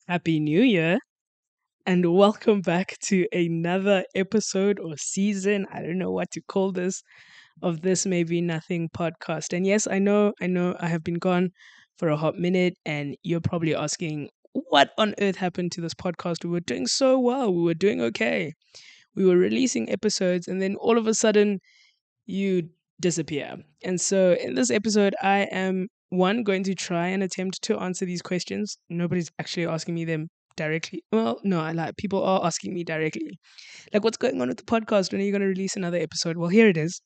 Happy New Year and welcome back to another episode or season. I don't know what to call this of This May Be Nothing podcast. And yes, I know I have been gone for a hot minute and you're probably asking what on earth happened to this podcast? We were doing so well. We were doing okay. We were releasing episodes and then all of a sudden you disappear. And so in this episode, I am going to try and attempt to answer these questions. Nobody's actually asking me them directly. Well, no, I lie. People are asking me directly. Like, what's going on with the podcast? When are you going to release another episode? Well, here it is.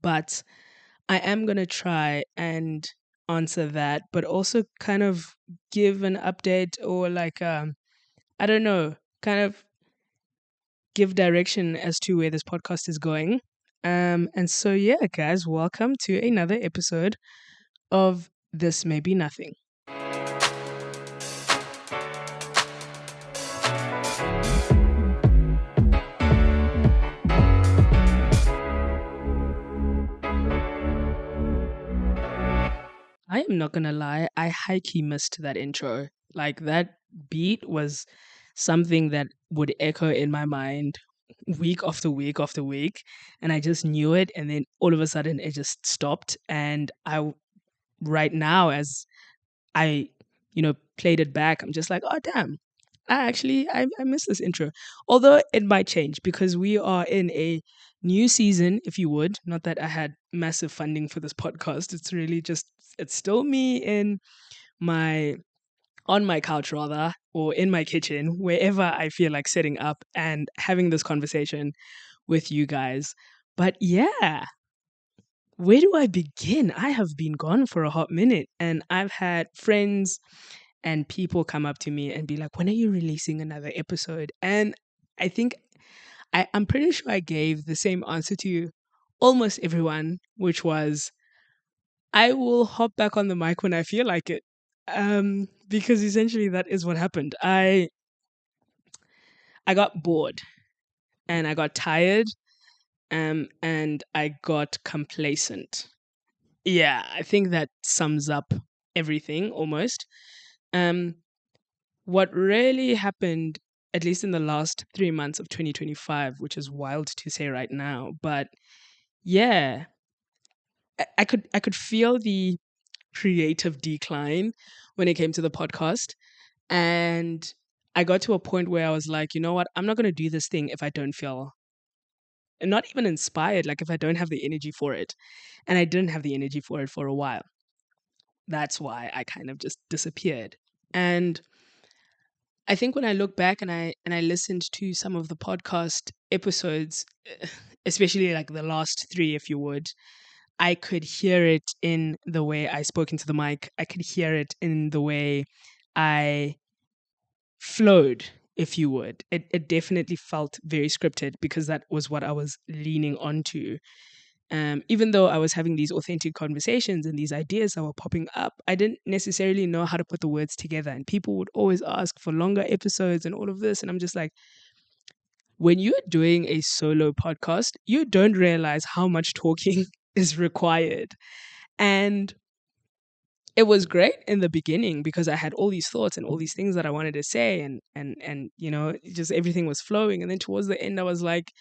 But I am going to try and answer that, but also kind of give an update or I don't know, kind of give direction as to where this podcast is going. And so, yeah, guys, welcome to another episode of This May Be Nothing. I am not gonna lie, I high key missed that intro. Like, that beat was something that would echo in my mind week after week after week. And I just knew it. And then all of a sudden, it just stopped. And right now, as I, played it back, I'm just like, oh damn. I miss this intro. Although it might change because we are in a new season, if you would. Not that I had massive funding for this podcast. It's really just it's still me in my on my couch rather, or in my kitchen, wherever I feel like setting up and having this conversation with you guys. But yeah, where do I begin? I have been gone for a hot minute and I've had friends and people come up to me and be like, when are you releasing another episode? And I think I'm pretty sure I gave the same answer to almost everyone, which was I will hop back on the mic when I feel like it. Because essentially that is what happened. I got bored and I got tired, and I got complacent. Yeah, I think that sums up everything almost. Um, what really happened, at least in the last 3 months of 2025, which is wild to say right now, but yeah, I could feel the creative decline when it came to the podcast, and I got to a point where I was like, you know what, I'm not gonna do this thing if I don't feel and not even inspired, like if I don't have the energy for it. And I didn't have the energy for it for a while. That's why I kind of just disappeared. And I think when I look back and I listened to some of the podcast episodes, especially like the last three, if you would, I could hear it in the way I spoke into the mic. I could hear it in the way I flowed, if you would. It definitely felt very scripted because that was what I was leaning onto. Even though I was having these authentic conversations and these ideas that were popping up, I didn't necessarily know how to put the words together. And people would always ask for longer episodes and all of this. And I'm just like, when you're doing a solo podcast, you don't realize how much talking is required. And it was great in the beginning because I had all these thoughts and all these things that I wanted to say and just everything was flowing. And then towards the end I was like,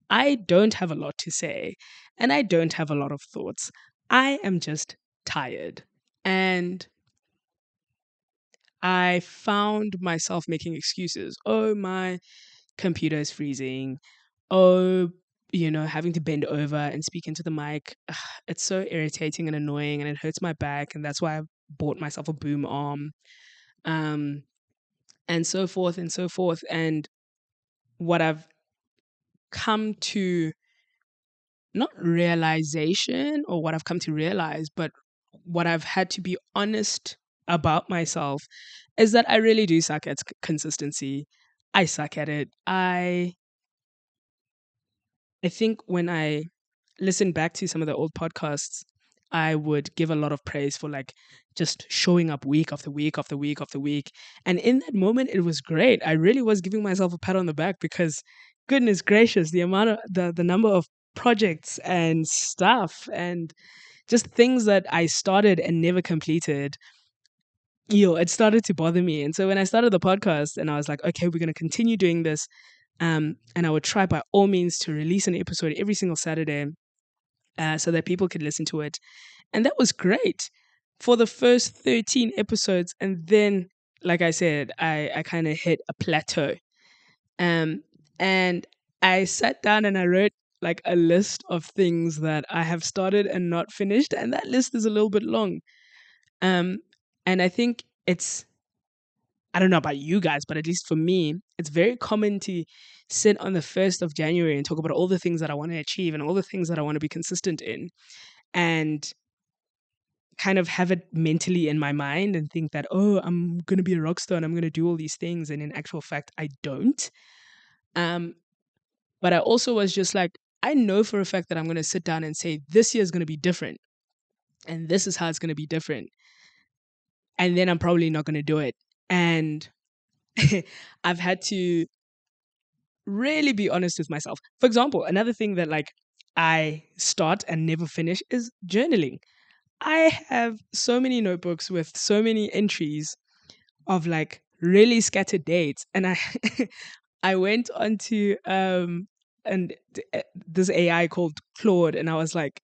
I don't have a lot to say and I don't have a lot of thoughts. I am just tired. And I found myself making excuses. Oh, my computer is freezing. Oh, having to bend over and speak into the mic. Ugh, it's so irritating and annoying and it hurts my back. And that's why I bought myself a boom arm. Um, and so forth and so forth. And what I've come to not realization or what I've come to realize, but what I've had to be honest about myself is that I really do suck at consistency. I suck at it. I think when I listen back to some of the old podcasts, I would give a lot of praise for like just showing up week after week after week after week. And in that moment, it was great. I really was giving myself a pat on the back because goodness gracious, the amount of the number of projects and stuff and just things that I started and never completed. it started to bother me. And so when I started the podcast and I was like, okay, we're going to continue doing this. And I would try by all means to release an episode every single Saturday so that people could listen to it. And that was great for the first 13 episodes. And then, like I said, I kind of hit a plateau. Um, and I sat down and I wrote like a list of things that I have started and not finished. And that list is a little bit long. Um, and I think I don't know about you guys, but at least for me, it's very common to sit on the 1st of January and talk about all the things that I want to achieve and all the things that I want to be consistent in. And kind of have it mentally in my mind and think that, oh, I'm going to be a rock star and I'm going to do all these things. And in actual fact, I don't. Um, but I also was just like, I know for a fact that I'm going to sit down and say, this year is going to be different. And this is how it's going to be different. And then I'm probably not going to do it. And I've had to really be honest with myself. For example, another thing that like I start and never finish is journaling. I have so many notebooks with so many entries of like really scattered dates, and I I went onto this AI called Claude, and I was like,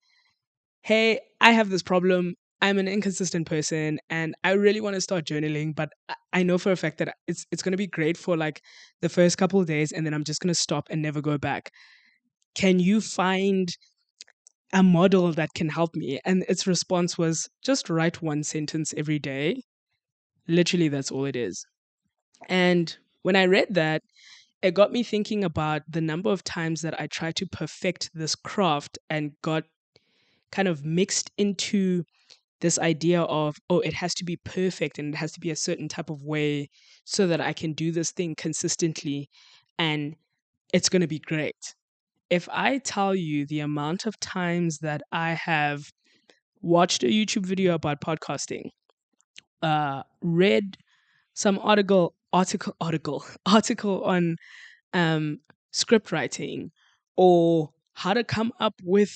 hey, I have this problem. I'm an inconsistent person and I really want to start journaling, but I know for a fact that it's going to be great for like the first couple of days and then I'm just going to stop and never go back. Can you find a model that can help me? And its response was just write one sentence every day. Literally, that's all it is. And when I read that, it got me thinking about the number of times that I tried to perfect this craft and got kind of mixed into this idea of, oh, it has to be perfect and it has to be a certain type of way so that I can do this thing consistently and it's going to be great. If I tell you the amount of times that I have watched a YouTube video about podcasting, read some article on um, script writing or how to come up with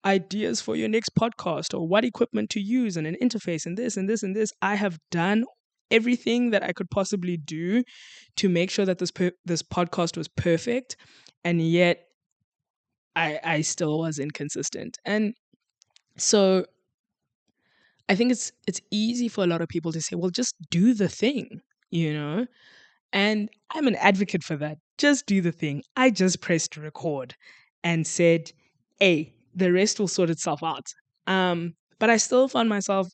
ideas for your next podcast or what equipment to use and an interface and this and this and this. I have done everything that I could possibly do to make sure that this podcast was perfect, and yet I still was inconsistent. And so I think it's easy for a lot of people to say, well, just do the thing, you know? And I'm an advocate for that. Just do the thing. I just pressed record and said, hey, the rest will sort itself out. But I still found myself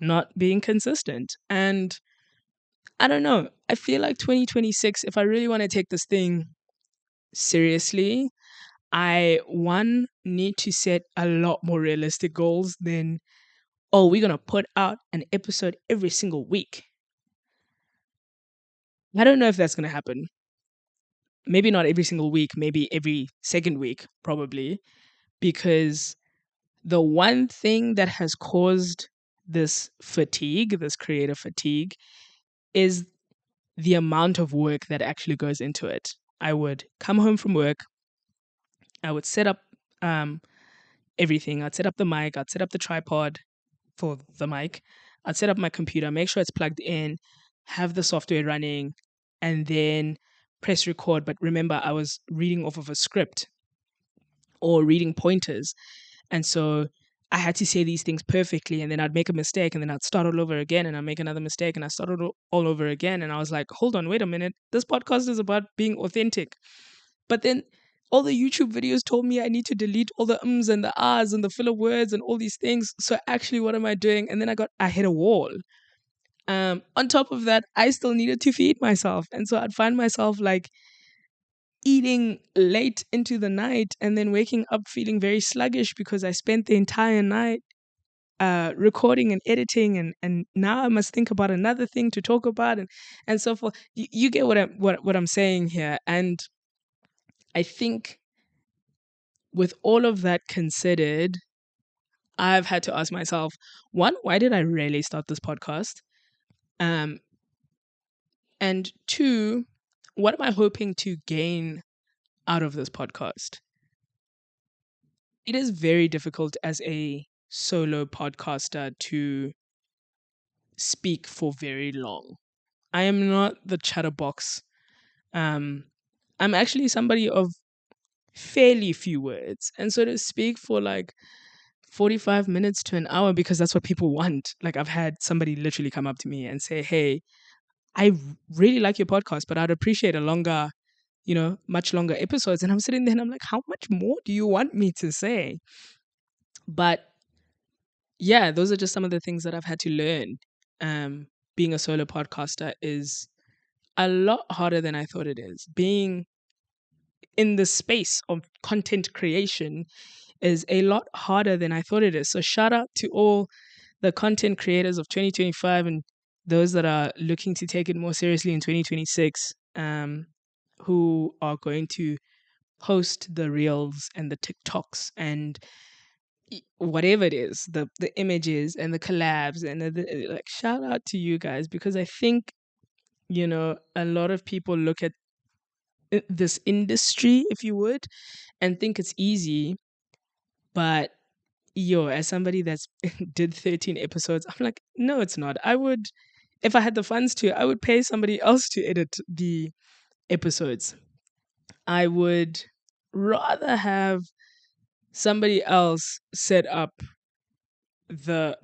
not being consistent. And I don't know. I feel like 2026, if I really want to take this thing seriously, I, one, need to set a lot more realistic goals than, oh, we're going to put out an episode every single week. I don't know if that's going to happen. Maybe not every single week, maybe every second week, probably, because the one thing that has caused this fatigue, this creative fatigue, is the amount of work that actually goes into it. I would come home from work, I would set up um, everything. I'd set up the mic, I'd set up the tripod for the mic, I'd set up my computer, make sure it's plugged in, have the software running, and then press record. But remember, I was reading off of a script or reading pointers. And so I had to say these things perfectly, and then I'd make a mistake, and then I'd start all over again, and I'd make another mistake, and I started all over again. And I was like, hold on, wait a minute. This podcast is about being authentic. But then all the YouTube videos told me I need to delete all the ums and the ahs and the filler words and all these things. So actually, what am I doing? And then I hit a wall. On top of that, I still needed to feed myself. And so I'd find myself like eating late into the night and then waking up feeling very sluggish because I spent the entire night recording and editing, and now I must think about another thing to talk about, and so forth. You get what I'm saying here. And I think with all of that considered, I've had to ask myself, one, why did I really start this podcast? Um, and two, what am I hoping to gain out of this podcast? It is very difficult as a solo podcaster to speak for very long. I am not the chatterbox. Um, I'm actually somebody of fairly few words. And so to speak for like 45 minutes to an hour because that's what people want. Like I've had somebody literally come up to me and say, "Hey, I really like your podcast, but I'd appreciate a longer, much longer episodes." And I'm sitting there and I'm like, "How much more do you want me to say?" But yeah, those are just some of the things that I've had to learn. Being a solo podcaster is a lot harder than I thought it is. Being in the space of content creation is a lot harder than I thought it is. So shout out to all the content creators of 2025 and those that are looking to take it more seriously in 2026, who are going to post the reels and the TikToks and whatever it is, the images and the collabs and like shout out to you guys because I think a lot of people look at this industry, if you would, and think it's easy, but as somebody that's did 13 episodes, I'm like, no, it's not. I would, if I had the funds to, I would pay somebody else to edit the episodes. I would rather have somebody else set up the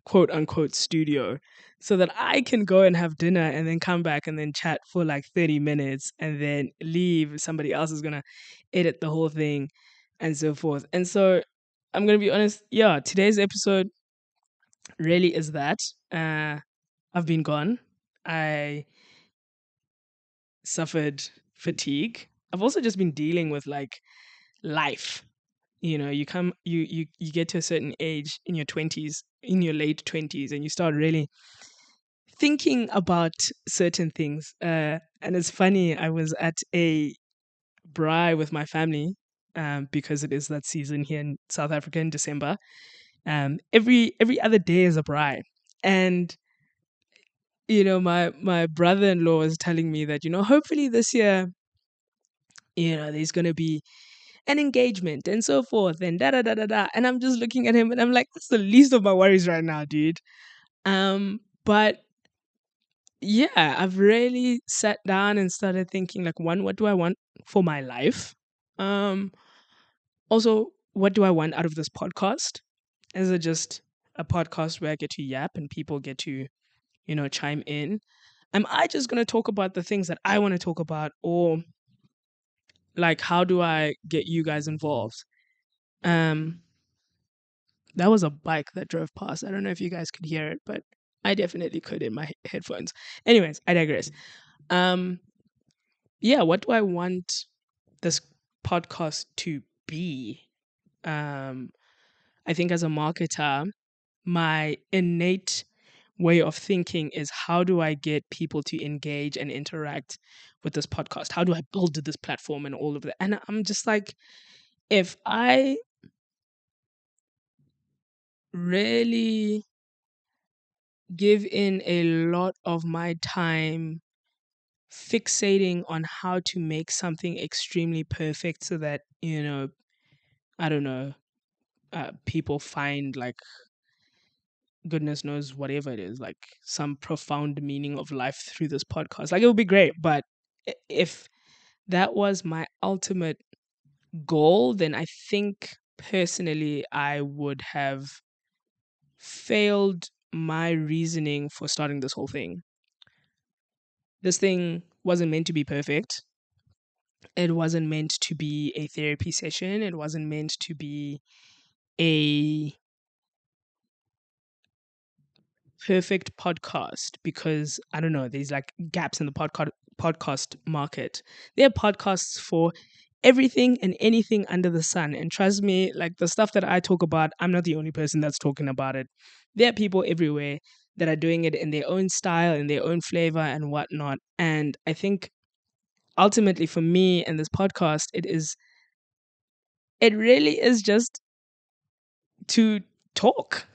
quote unquote studio so that I can go and have dinner and then come back and then chat for like 30 minutes and then leave. Somebody else is going to edit the whole thing and so forth. And so I'm going to be honest. Yeah, today's episode really is that. I've been gone. I suffered fatigue. I've also just been dealing with like life. You get to a certain age in your 20s, in your late 20s, and you start really thinking about certain things. And it's funny, I was at a braai with my family because it is that season here in South Africa in December. Every other day is a braai. And my brother-in-law was telling me that hopefully this year there's going to be an engagement and so forth and da da da da da. And I'm just looking at him and I'm like, that's the least of my worries right now, dude. But yeah, I've really sat down and started thinking like, one, what do I want for my life? Um, Also, what do I want out of this podcast? Is it just a podcast where I get to yap and people get to, chime in? Am I just going to talk about the things that I want to talk about, or like how do I get you guys involved? Um, that was a bike that drove past. I don't know if you guys could hear it, but I definitely could in my headphones. Anyways, I digress. Um, yeah, what do I want this podcast to be? Um, I think as a marketer, my innate way of thinking is how do I get people to engage and interact with this podcast? How do I build this platform and all of that? And I'm just like, if I really give in a lot of my time fixating on how to make something extremely perfect so that, I don't know, people find like goodness knows whatever it is, like some profound meaning of life through this podcast. Like it would be great, but if that was my ultimate goal, then I think personally I would have failed my reasoning for starting this whole thing. This thing wasn't meant to be perfect. It wasn't meant to be a therapy session. It wasn't meant to be a perfect podcast because I don't know, there's like gaps in the podcast market. There are podcasts for everything and anything under the sun. And trust me, like the stuff that I talk about, I'm not the only person that's talking about it. There are people everywhere that are doing it in their own style, in their own flavor and whatnot. And I think ultimately for me and this podcast, it really is just to talk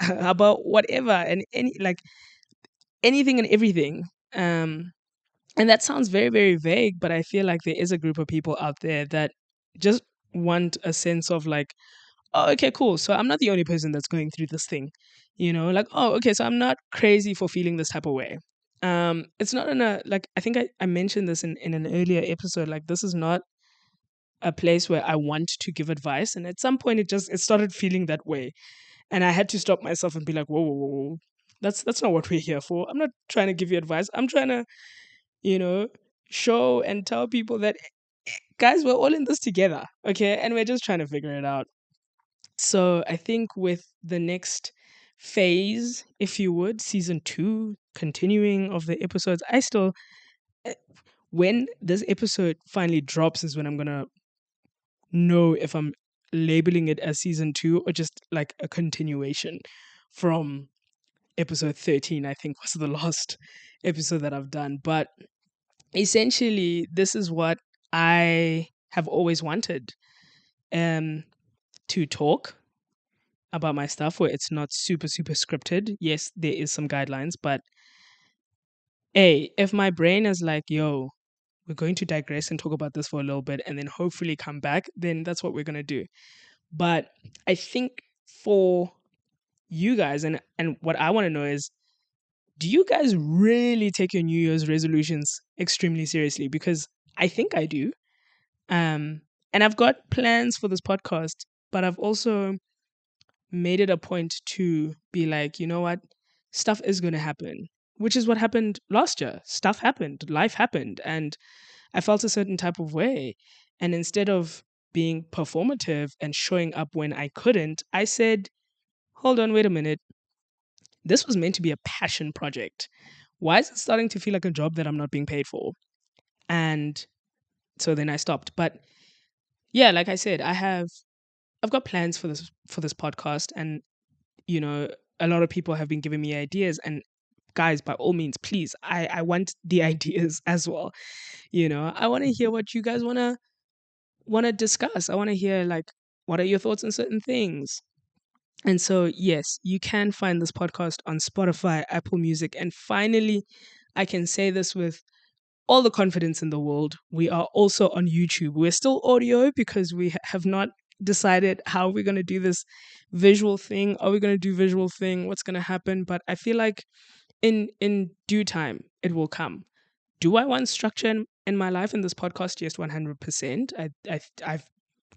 about whatever and anything and everything. Um, and that sounds very, very vague, but I feel like there is a group of people out there that just want a sense of like, oh, okay, cool. So I'm not the only person that's going through this thing. Like, oh, okay, so I'm not crazy for feeling this type of way. It's not in a, like, I think I mentioned this in an earlier episode, like, this is not a place where I want to give advice. And at some point it started feeling that way. And I had to stop myself and be like, whoa, whoa, whoa, whoa. That's not what we're here for. I'm not trying to give you advice. I'm trying to, you know, show and tell people that, guys, we're all in this together. Okay. And we're just trying to figure it out. So I think with the next phase, if you would, season 2, continuing of the episodes, I still, eh, when this episode finally drops, is when I'm gonna know if I'm labeling it as season 2 or just like a continuation from episode 13. I think was the last episode that I've done. But essentially, this is what I have always wanted, um, to talk about my stuff where it's not super, super scripted. Yes, there is some guidelines, but hey, if my brain is like, yo, we're going to digress and talk about this for a little bit and then hopefully come back, then that's what we're going to do. But I think for you guys, and what I want to know is, do you guys really take your New Year's resolutions extremely seriously? Because I think I do. And I've got plans for this podcast, but I've also made it a point to be like, you know what? Stuff is going to happen, which is what happened last year. Stuff happened, life happened, and I felt a certain type of way. And instead of being performative and showing up when I couldn't, I said, hold on, wait a minute. This was meant to be a passion project. Why is it starting to feel like a job that I'm not being paid for? And so then I stopped. But yeah, like I said, I've got plans for this podcast, and you know, a lot of people have been giving me ideas, and guys, by all means, please, I want the ideas as well. I want to hear what you guys want to discuss. I want to hear, like, what are your thoughts on certain things. And so, yes, you can find this podcast on Spotify, Apple Music, and finally, I can say this with all the confidence in the world, we are also on YouTube. We're still audio because we have not decided how we're going to do this visual thing. Are we going to do visual thing? What's going to happen? But I feel like in due time it will come. Do I want structure in my life in this podcast? Yes, 100%. I've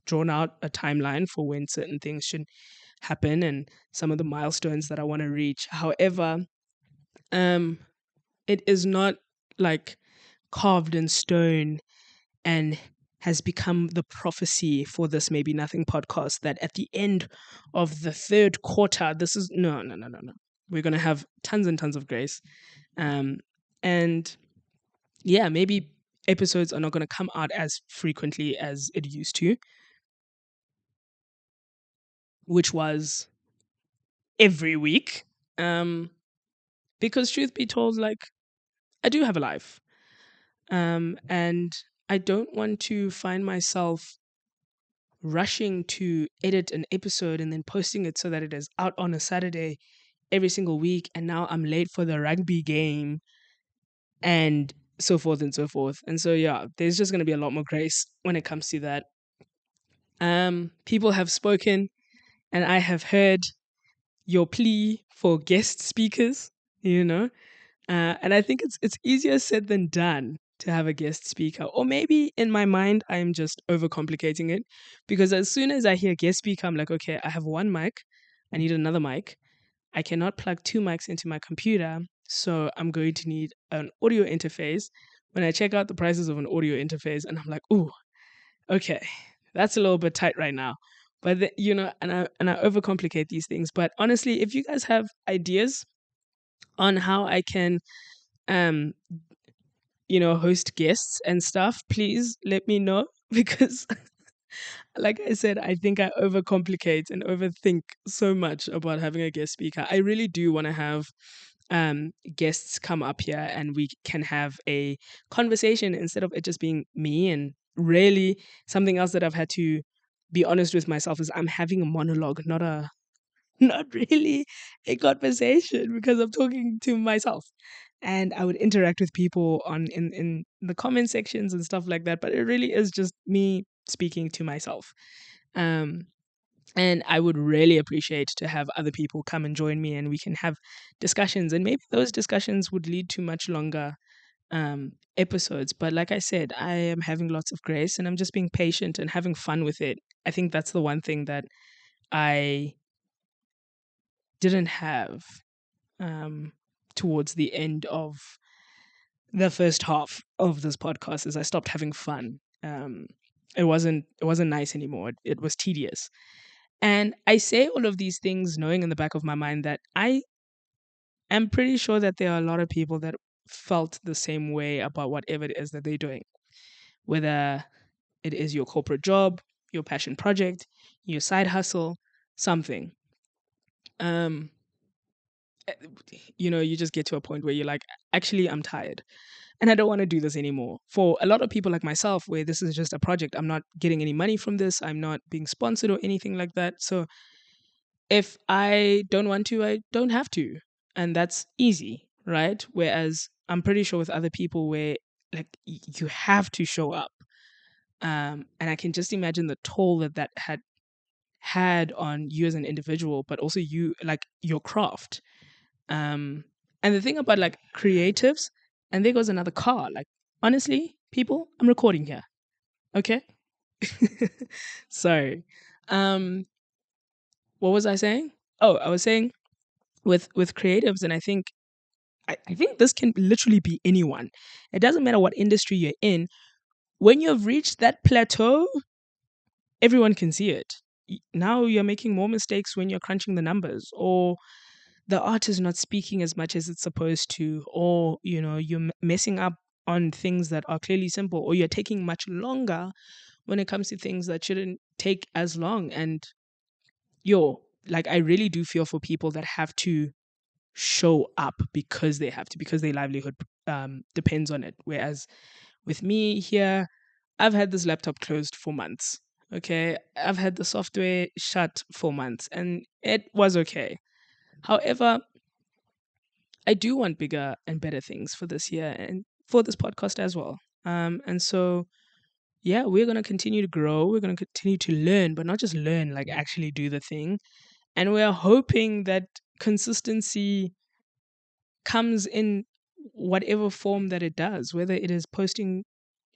drawn out a timeline for when certain things should happen and some of the milestones that I want to reach. However, um, it is not like carved in stone and has become the prophecy for this Maybe Nothing podcast that at the end of the third quarter, this is no, no, no, no, no. We're going to have tons and tons of grace. And yeah, maybe episodes are not going to come out as frequently as it used to, which was every week. Because truth be told, like, I do have a life. And I don't want to find myself rushing to edit an episode and then posting it so that it is out on a Saturday every single week. And now I'm late for the rugby game and so forth and so forth. And so, yeah, there's just going to be a lot more grace when it comes to that. People have spoken and I have heard your plea for guest speakers, you know, and I think it's easier said than done to have a guest speaker. Or maybe in my mind, I'm just overcomplicating it because as soon as I hear guest speaker, I'm like, okay, I have one mic. I need another mic. I cannot plug two mics into my computer. So I'm going to need an audio interface. When I check out the prices of an audio interface, and I'm like, ooh, okay, that's a little bit tight right now. But and I overcomplicate these things. But honestly, if you guys have ideas on how I can um host guests and stuff, please let me know because like I said, I think I overcomplicate and overthink so much about having a guest speaker. I really do want to have guests come up here and we can have a conversation instead of it just being me. And really, something else that I've had to be honest with myself is I'm having a monologue, not really a conversation because I'm talking to myself. And I would interact with people in the comment sections and stuff like that. But it really is just me speaking to myself. Um, And I would really appreciate to have other people come and join me and we can have discussions. And maybe those discussions would lead to much longer episodes. But like I said, I am having lots of grace and I'm just being patient and having fun with it. I think that's the one thing that I didn't have towards the end of the first half of this podcast is I stopped having fun. It wasn't nice anymore. It was tedious. And I say all of these things knowing in the back of my mind that I am pretty sure that there are a lot of people that felt the same way about whatever it is that they're doing, whether it is your corporate job, your passion project, your side hustle, something. Um, you just get to a point where you're like, actually, I'm tired and I don't want to do this anymore. For a lot of people like myself, where this is just a project, I'm not getting any money from this, I'm not being sponsored or anything like that. So if I don't want to, I don't have to. And that's easy, right? Whereas I'm pretty sure with other people where like you have to show up. And I can just imagine the toll that had on you as an individual, but also you like your craft. And the thing about like creatives, and there goes another car. Like honestly, people, I'm recording here. Okay. Sorry. Um, what was I saying? Oh, I was saying with creatives, and I think this can literally be anyone. It doesn't matter what industry you're in. When you've reached that plateau, everyone can see it. Now you're making more mistakes when you're crunching the numbers, or the art is not speaking as much as it's supposed to, or you're messing up on things that are clearly simple, or you're taking much longer when it comes to things that shouldn't take as long. And like I really do feel for people that have to show up because they have to, because their livelihood depends on it. Whereas with me here, I've had this laptop closed for months. Okay, I've had the software shut for months and it was okay. However, I do want bigger and better things for this year and for this podcast as well. And so, yeah, we're going to continue to grow. We're going to continue to learn, but not just learn, like actually do the thing. And we're hoping that consistency comes in whatever form that it does, whether it is posting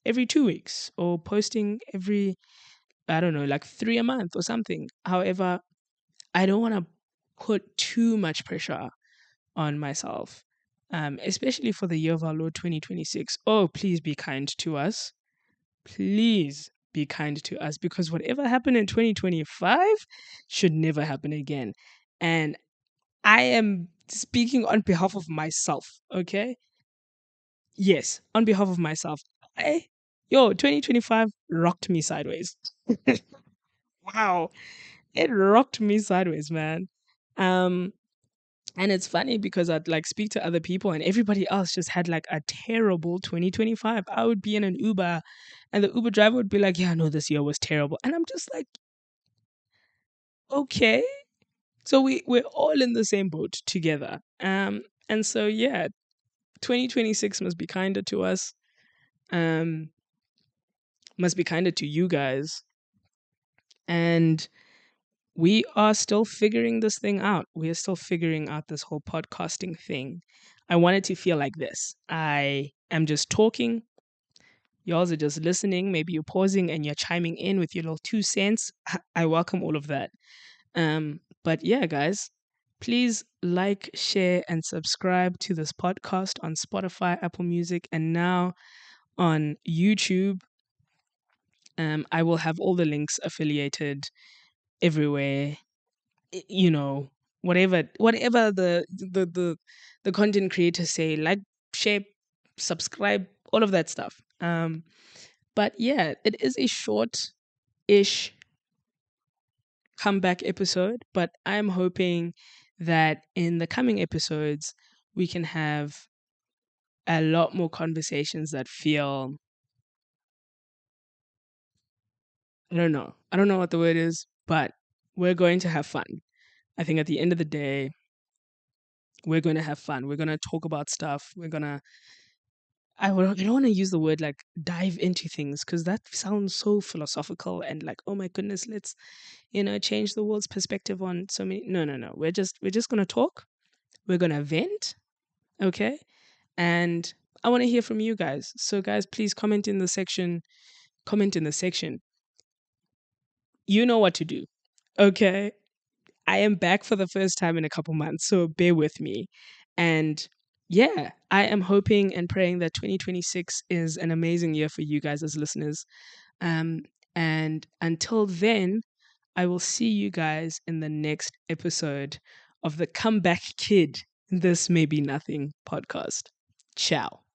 every 2 weeks or posting every, I don't know, like 3 a month or something. However, I don't want to put too much pressure on myself, especially for the year of our Lord 2026. Oh, please be kind to us. Please be kind to us, because whatever happened in 2025 should never happen again. And I am speaking on behalf of myself, okay? Yes, on behalf of myself. 2025 rocked me sideways. Wow. It rocked me sideways, man. Um, And it's funny because I'd like speak to other people and everybody else just had like a terrible 2025. I would be in an Uber and the Uber driver would be like, yeah, no, this year was terrible. And I'm just like, okay. So we're all in the same boat together. And so yeah, 2026 must be kinder to us. Um, must be kinder to you guys. And we are still figuring this thing out. We are still figuring out this whole podcasting thing. I want it to feel like this. I am just talking. Y'all are just listening. Maybe you're pausing and you're chiming in with your little 2 cents. I welcome all of that. But yeah, guys, please like, share, and subscribe to this podcast on Spotify, Apple Music, and now on YouTube. I will have all the links affiliated everywhere. You know, whatever the content creators say, like, share, subscribe, all of that stuff. But yeah, it is a short-ish comeback episode, but I'm hoping that in the coming episodes we can have a lot more conversations that feel, I don't know what the word is, but we're going to have fun. I think at the end of the day, we're going to have fun. We're going to talk about stuff. We're going to I don't want to use the word like dive into things because that sounds so philosophical and like, oh my goodness, let's, change the world's perspective on so many. No, no, no. We're just gonna talk. We're gonna vent, okay? And I want to hear from you guys. So guys, please comment in the section. Comment in the section. You know what to do. Okay. I am back for the first time in a couple months, so bear with me. And yeah, I am hoping and praying that 2026 is an amazing year for you guys as listeners. Um, and until then, I will see you guys in the next episode of the Comeback Kid. This May Be Nothing podcast. Ciao.